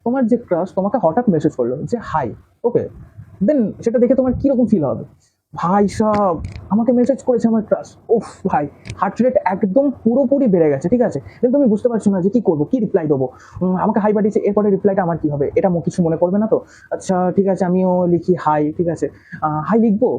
তোমার যে ক্রাশ তোমাকে হঠাৎ মেসেজ করলো যে হাই, ওকে, দেন সেটা দেখে তোমার কিরকম ফিল হবে? ভাই সব আমাকে মেসেজ করেছে আমার ক্রাশ, ওফ ভাই, হার্ট রেট একদম পুরোপুরি বেড়ে গেছে, ঠিক আছে? দেন তুমি বুঝতে পারছো না যে কি করবো, কি রিপ্লাই দেবো। আমাকে হাই পাঠিয়েছে, এরপরে রিপ্লাইটা আমার কি হবে, এটা কিছু মনে করবে না তো? আচ্ছা ঠিক আছে, আমিও লিখি হাই, ঠিক আছে, হাই লিখবো।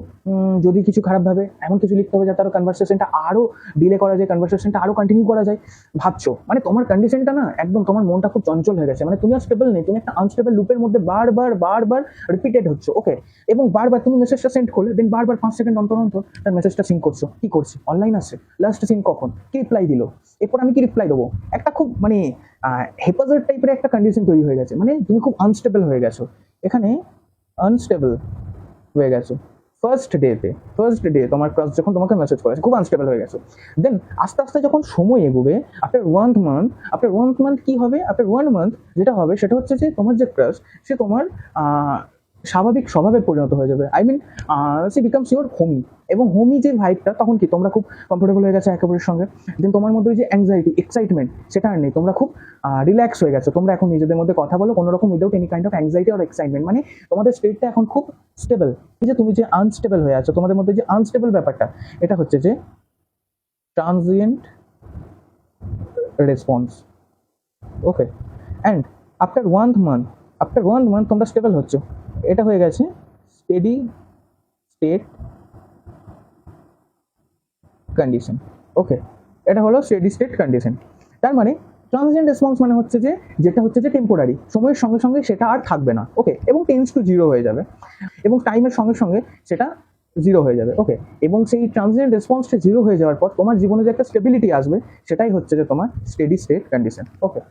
যদি কিছু খারাপ ভাবে এমন কিছু লিখতে হবে যাতে আরো কনভারসেশনটা আরো ডিলে করা যায়, কনভারসেশনটা আরো কন্টিনিউ করা যায়। ভাবছো মানে তোমার কন্ডিশনটা না একদম, তোমার মনটা খুব চঞ্চল হয়ে গেছে, মানে তুমি আর স্টেবল নেই, তুমি একটা আনস্টেবল লুপের মধ্যে বারবার বারবার রিপিটেড হচ্ছে, ওকে। এবং বারবার তুমি মেসেজটা সেন্ড করলে, দেন বারবার 5 সেকেন্ড অন্তর অন্তর তার মেসেজটা সিন করছো, কি করছি, অনলাইন আসছে, লাস্ট সিন কখন, কি রিপ্লাই দিল, এরপর আমি কি রিপ্লাই দেবো। একটা খুব মানে হেপাজার টাইপের একটা কন্ডিশন তৈরি হয়ে গেছে, মানে তুমি খুব আনস্টেবল হয়ে গেছো, এখানে আনস্টেবল হয়ে গেছো। ফার্স্ট ডে তোমার ক্রাশ যখন তোমাকে মেসেজ করেছে, খুব আনস্টেবল হয়ে গেছো। দেন আস্তে আস্তে যখন সময় এগোবে, আফটার ওয়ান মান্থ কি হবে, আফটার 1 মান্থ যেটা হবে সেটা হচ্ছে যে তোমার যে ক্রাশ সে তোমার স্বাভাবিক স্বভাবে পরিণত হয়ে যাবে। I mean she becomes your homie. এবং হোমি যে ভাইবটা, তখন কি তোমরা খুব কমফোর্টেবল হয়ে গেছে একে অপরের সঙ্গে। দেন তোমার মধ্যে ওই যে অ্যাংজাইটি, এক্সাইটমেন্ট সেটা আর নেই, তোমরা খুব রিল্যাক্স হয়ে গেছো। তোমরা এখন নিজেদের মধ্যে কথা বলো কোনো রকম without any kind of anxiety আর এক্সাইটমেন্ট, মানে তোমাদের স্টেটটা এখন খুব স্টেবল। এই যে তুমি যে আনস্টেবল হয়ে আছো, তোমাদের মধ্যে যে আনস্টেবল ব্যাপারটা, এটা হচ্ছে যে transient response, okay. And after one month তোমরা স্টেবল হচ্ছ, এটা হয়ে গেছে স্টেডি স্টেট কন্ডিশন, ওকে। এটা হলো স্টেডি স্টেট কন্ডিশন। তার মানে ট্রানজিয়েন্ট রেসপন্স মানে হচ্ছে যে যেটা হচ্ছে যে টেম্পোরারি, সময়ের সঙ্গে সঙ্গে সেটা আর থাকবে না, ওকে, এবং টেন্স টু জিরো হয়ে যাবে, এবং টাইমের সঙ্গে সঙ্গে সেটা জিরো হয়ে যাবে, ওকে। এবং সেই ট্রানজিয়েন্ট রেসপন্সটা জিরো হয়ে যাওয়ার পর তোমার জীবনে যে একটা স্টেবিলিটি আসবে, সেটাই হচ্ছে যে তোমার স্টেডি স্টেট কন্ডিশন, ওকে।